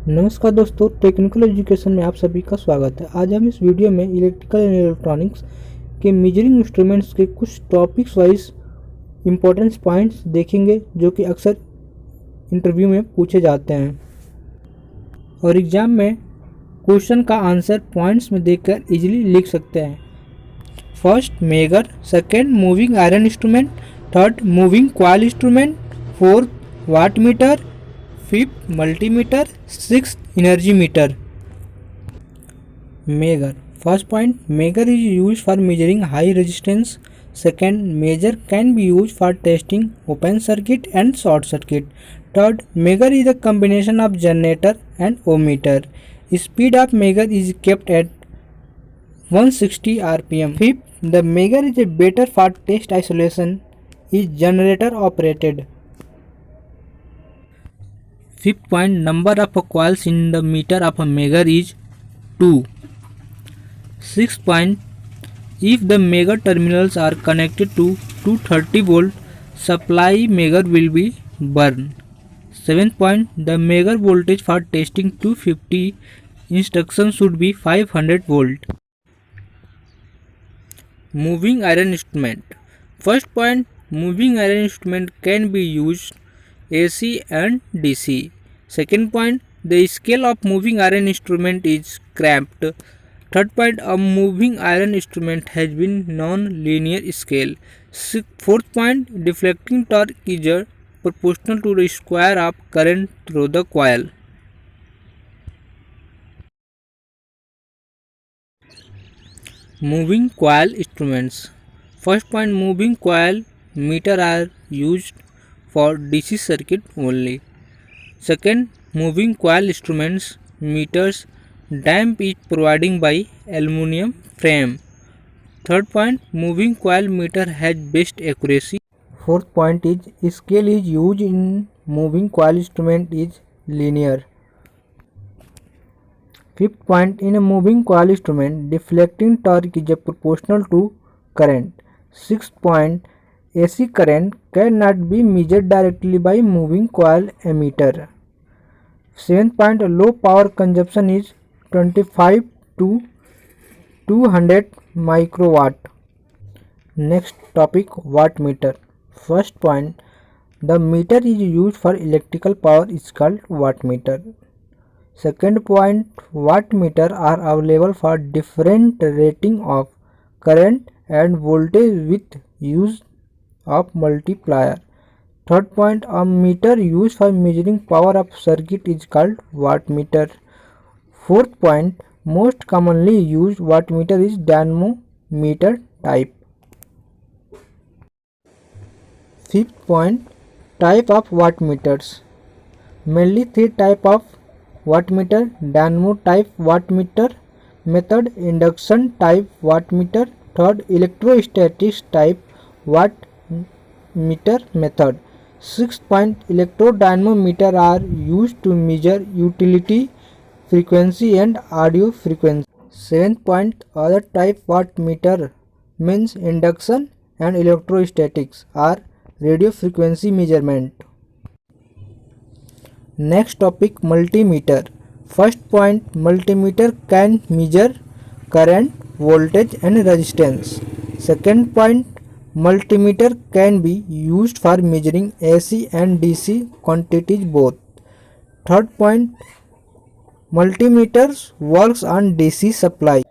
नमस्कार दोस्तों, technical education में आप सभी का स्वागत है। आज हम इस वीडियो में इलेक्ट्रिकल एंड इलेक्ट्रॉनिक्स के मेजरिंग इंस्ट्रूमेंट्स के कुछ टॉपिक्स वाइज इम्पोर्टेंस पॉइंट्स देखेंगे जो कि अक्सर इंटरव्यू में पूछे जाते हैं और एग्ज़ाम में क्वेश्चन का आंसर पॉइंट्स में देखकर इजीली लिख सकते हैं। First megger, second moving iron instrument, third moving coil instrument, fourth watt meter, fifth multimeter, sixth energy meter. Megger, first point, megger is used for measuring high resistance. Second, measure can be used for testing open circuit and short circuit. Third, measure is a combination of generator and ohmmeter. Speed of measure is kept at 160 rpm. Fifth, the measure is better for test isolation is generator operated. Fifth point, number of coils in the meter of a measure is 2. Sixth point, if the measure terminals are connected to 230 volt supply, measure will be burned. Seventh point, the measure voltage for testing 250 instruction should be 500 volt. Moving iron instrument. First point, moving iron instrument can be used AC and DC. Second point, the scale of moving iron instrument is cramped. Third point, a moving iron instrument has been non-linear scale. Fourth point, deflecting torque is proportional to the square of current through the coil. Moving coil instruments. First point, moving coil meter are used for DC circuit only. Second, moving coil instruments meters damp is providing by aluminum frame. Third point, moving coil meter has best accuracy. Fourth point is scale is used in moving coil instrument is linear. Fifth point, in a moving coil instrument deflecting torque is proportional to current. Sixth point, AC current cannot be measured directly by moving coil ammeter. Seventh point, low power consumption is 25 to 200 microwatt. Next topic, watt meter. First point, the meter is used for electrical power is called watt meter. Second point, watt meter are available for different rating of current and voltage with use of multiplier. Third point, a meter used for measuring power of circuit is called watt meter. Fourth point, most commonly used watt meter is dynamometer type. Fifth point, type of watt meters. Mainly three type of watt meter: dynamo type watt meter method, induction type watt meter, third electrostatics type watt meter method. Sixth point, electrodynamometer are used to measure utility frequency and audio frequency. Seventh point, other type watt meter means induction and electrostatics are radio frequency measurement. Next topic, multimeter. First point, multimeter can measure current, voltage and resistance. Second point, multimeter can be used for measuring AC and DC quantities both. Third point, multimeter works on DC supply.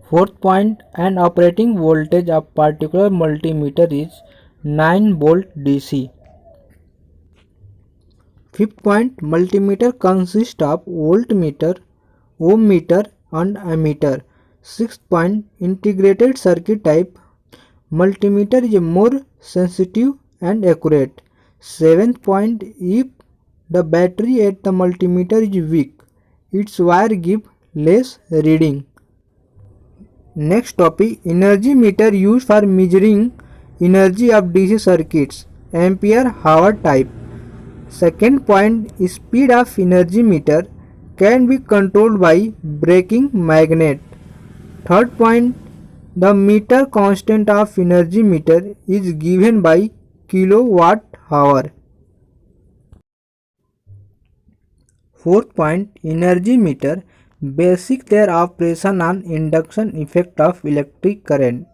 Fourth point, an operating voltage of particular multimeter is 9 volt DC. Fifth point, multimeter consists of voltmeter, ohm meter and ammeter. Sixth point, integrated circuit type. Multimeter is more sensitive and accurate. Seventh point, if the battery at the multimeter is weak, its wire give less reading. Next topic, energy meter used for measuring energy of DC circuits, ampere hour type. Second point, speed of energy meter can be controlled by braking magnet. Third point, the meter constant of energy meter is given by kilowatt hour. Fourth point, energy meter, basic their operation on induction effect of electric current.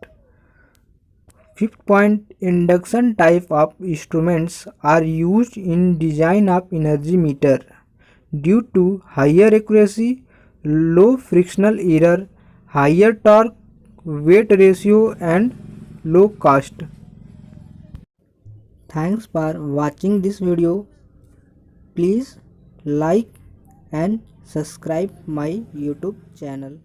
Fifth point, induction type of instruments are used in design of energy meter due to higher accuracy, low frictional error, higher torque, weight ratio and low cost. Thanks for watching this video. Please like and subscribe my YouTube channel.